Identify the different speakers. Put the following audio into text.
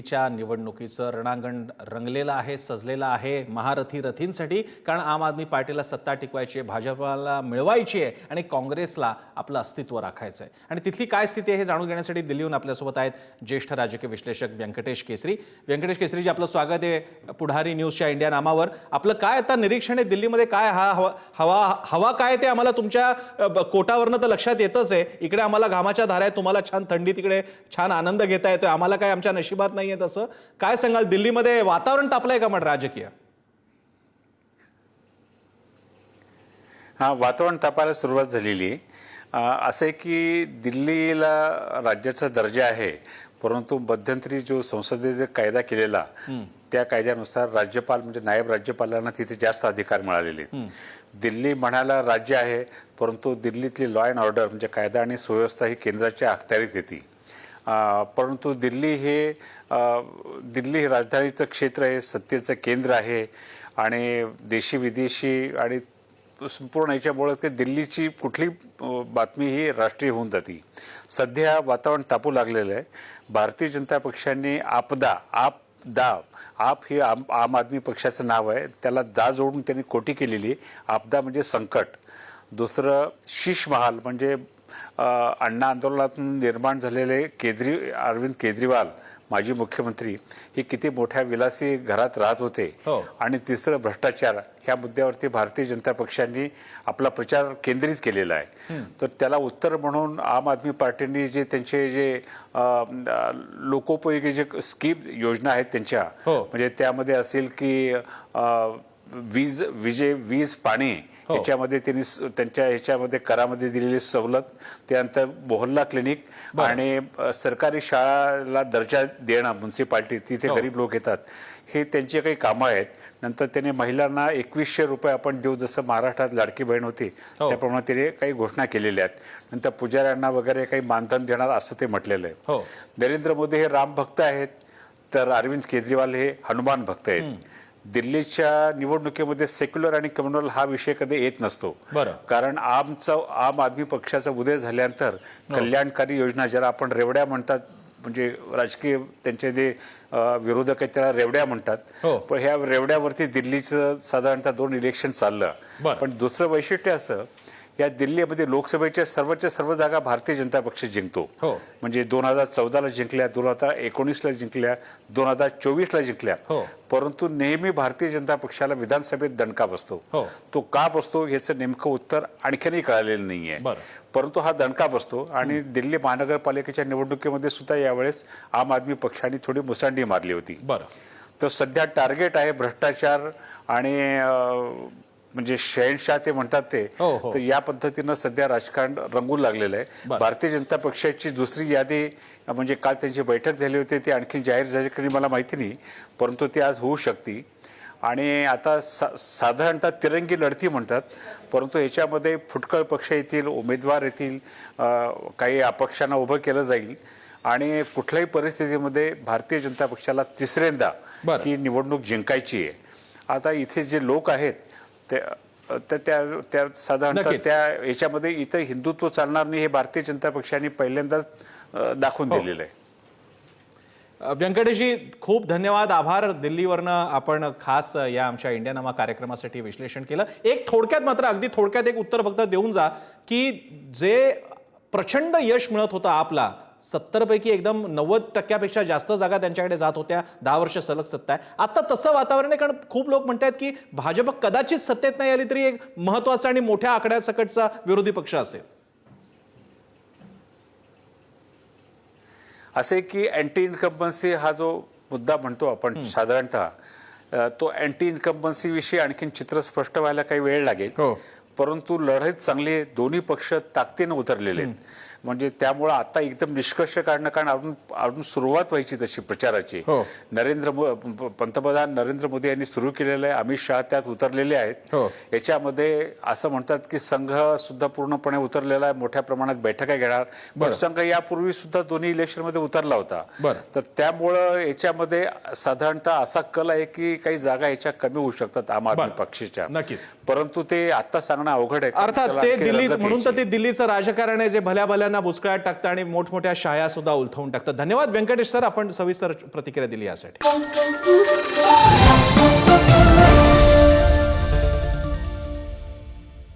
Speaker 1: दिल्लीच्या निवडणुकीचं रणांगण रंगलेलं आहे, सजलेलं आहे महारथी रथींसाठी. कारण आम आदमी पार्टीला सत्ता टिकवायची आहे, भाजपला मिळवायची आहे आणि काँग्रेसला आपलं अस्तित्व राखायचं आहे. आणि तिथली काय स्थिती आहे हे जाणून घेण्यासाठी दिल्लीहून आपल्यासोबत आहेत ज्येष्ठ राजकीय विश्लेषक व्यंकटेश केसरी. व्यंकटेश केसरीजी, आपलं स्वागत आहे पुढारी न्यूजच्या इंडिया नामावर. आपलं काय आता निरीक्षण आहे दिल्लीमध्ये? काय हवा काय ते आम्हाला तुमच्या कोटावरनं तर लक्षात येतच आहे. इकडे आम्हाला घामाच्या धारा आहे, तुम्हाला छान थंडी, तिकडे छान आनंद घेता येतोय, आम्हाला काय आमच्या नशिबात नाहीये तसं. काय सांगाल, दिल्लीमध्ये वातावरण तापलंय का म्हण राजकीय?
Speaker 2: हा, वातावरण तापायला सुरुवात झालेली आहे. असं आहे की दिल्लीला राज्याचा दर्जा आहे, परंतु मध्यंतरी जो संसदेने कायदा केलेला त्या कायद्यानुसार राज्यपाल म्हणजे नायब राज्यपालांना तिथे जास्त अधिकार मिळालेले आहेत. दिल्ली म्हणायला राज्य आहे, परंतु दिल्लीतली लॉ अँड ऑर्डर म्हणजे कायदा आणि सुव्यवस्था ही केंद्राच्या अखत्यारीत येते. परंतु दिल्ली हे राजधानीचं क्षेत्र आहे, सत्तेचं केंद्र आहे आणि देशी विदेशी आणि संपूर्ण याच्यामुळे ते दिल्लीची कुठली बातमी ही राष्ट्रीय होऊन जाते. सध्या वातावरण तापू लागलेलं आहे. भारतीय जनता पक्षाने आप हे आम आदमी पक्षाचं नाव आहे, त्याला दा जोडून त्यांनी कोटी केलेली. आपदा म्हणजे संकट. दुसरं शीश महाल म्हणजे अण्णा आंदोलनातून निर्माण झालेले अरविंद केजरीवाल माजी मुख्यमंत्री हे किती मोठ्या विलासी घरात राहत होते. आणि तिसरं भ्रष्टाचार. ह्या मुद्द्यावरती भारतीय जनता पक्षांनी आपला प्रचार केंद्रित केलेला आहे. तर त्याला उत्तर म्हणून आम आदमी पार्टीने जे त्यांचे जे लोकोपयोगी जे स्कीम योजना आहेत त्यांच्या, म्हणजे त्यामध्ये असेल की वीज पाणी याच्यामध्ये त्यांनी त्यांच्या ह्याच्यामध्ये करामध्ये दिलेली सवलत, त्यानंतर मोहल्ला क्लिनिक आणि सरकारी शाळाला दर्जा देणं, म्युन्सिपाल्टी तिथे गरीब लोक येतात, हे त्यांची काही कामं आहेत. नंतर त्याने महिलांना 2100 रुपये आपण देऊ, जसं महाराष्ट्रात लाडकी बहीण होती त्याप्रमाणे त्याने काही घोषणा केलेल्या आहेत. नंतर पुजाऱ्यांना वगैरे काही मानधन देणार असं ते म्हटलेलं आहे. नरेंद्र मोदी हे राम भक्त आहेत, तर अरविंद केजरीवाल हे हनुमान भक्त आहेत. दिल्लीच्या निवडणुकीमध्ये सेक्युलर आणि कम्युनल हा विषय कधी येत नसतो, कारण आम आदमी पक्षाचा उदय झाल्यानंतर कल्याणकारी योजना, ज्याला आपण रेवड्या म्हणतात, म्हणजे राजकीय त्यांचे जे विरोधक आहेत त्याला रेवड्या म्हणतात, पण ह्या रेवड्यावरती दिल्लीचं साधारणतः 2 इलेक्शन चाललं. पण दुसरं वैशिष्ट्य असं, या दिल्लीमध्ये लोकसभेच्या सर्व जागा भारतीय जनता पक्ष जिंकतो. म्हणजे 2014ला जिंकल्या, 2019ला जिंकल्या, 2024ला जिंकल्या. परंतु नेहमी भारतीय जनता पक्षाला विधानसभेत दणका बसतो. तो का बसतो याचं नेमकं उत्तर आणखीनही कळालेलं नाहीये, परंतु हा दणका बसतो. आणि दिल्ली महानगरपालिकेच्या निवडणुकीमध्ये सुद्धा यावेळेस आम आदमी पक्षाने थोडी मुसंडी मारली होती. तर सध्या टार्गेट आहे भ्रष्टाचार आणि म्हणजे शहनशाह ते म्हणतात ते. तर या पद्धतीनं सध्या राजकारण रंगू लागलेलं आहे. भारतीय जनता पक्षाची दुसरी यादी म्हणजे काल त्यांची बैठक झाली होती, ती आणखी जाहीर झाली की मला माहिती नाही, परंतु ती आज होऊ शकते. आणि आता साधारणतः तिरंगी लढती म्हणतात, परंतु याच्यामध्ये फुटकळ पक्ष येतील, उमेदवार येतील, काही अपक्षांना उभं केलं जाईल आणि कुठल्याही परिस्थितीमध्ये भारतीय जनता पक्षाला तिसऱ्यांदा ही निवडणूक जिंकायची आहे. आता इथे जे लोक आहेत त्या साधारणतः त्या याच्यामध्ये इथं हिंदुत्व चालणार नाही हे भारतीय जनता पक्षाने पहिल्यांदाच दाखवून दिलेलं आहे.
Speaker 1: व्यंकटेशजी, खूप धन्यवाद, आभार. दिल्लीवरनं आपण खास या आमच्या इंडिया नामा कार्यक्रमासाठी विश्लेषण केलं. एक थोडक्यात, मात्र अगदी थोडक्यात एक उत्तर फक्त देऊन जा की जे प्रचंड यश मिळत होतं आपला, 70 पैकी एकदम 90% जास्त जागा त्यांच्याकडे जात होत्या, 10 वर्ष सलग सत्ता आहे, आता तसं वातावरण आहे. कारण खूप लोक म्हणतात की भाजप कदाचित सत्तेत नाही आली तरी एक महत्वाचा आणि मोठ्या आकड्यासकटचा विरोधी पक्ष असेल.
Speaker 2: असे की अँटी इन्कम्बन्सी हा जो मुद्दा म्हणतो आपण साधारणतः, तो अँटी इन्कम्बन्सी विषयी आणखीन चित्र स्पष्ट व्हायला काही वेळ लागेल. परंतु लढत चांगली आहे, दोन्ही पक्ष ताकदीनं उतरलेले आहेत. म्हणजे त्यामुळे आता एकदम निष्कर्ष काढणं, कारण अजून सुरुवात व्हायची तशी प्रचाराची. पंतप्रधान नरेंद्र मोदी यांनी सुरू केलेलं आहे, अमित शहा त्यात उतरलेले आहेत. याच्यामध्ये असं म्हणतात की संघ सुद्धा पूर्णपणे उतरलेला आहे, मोठ्या प्रमाणात बैठका घेणार. पण संघ यापूर्वी सुद्धा दोन्ही इलेक्शनमध्ये उतरला होता. तर त्यामुळं याच्यामध्ये साधारणतः असा कल आहे की काही जागा याच्या कमी होऊ शकतात आम आदमी पक्षाच्या. परंतु ते आता सांगणं अवघड आहे.
Speaker 1: अर्थात ते दिल्ली म्हणून तर ते दिल्लीचं राजकारण आहे जे भल्या भल्यानं शेतकऱ्यांना बुचकळ्यात टाकतं आणि मोठमोठ्या शाळा सुद्धा उलथवून टाकतं. धन्यवाद व्यंकटेश सर, आपण सविस्तर प्रतिक्रिया दिली यासाठी.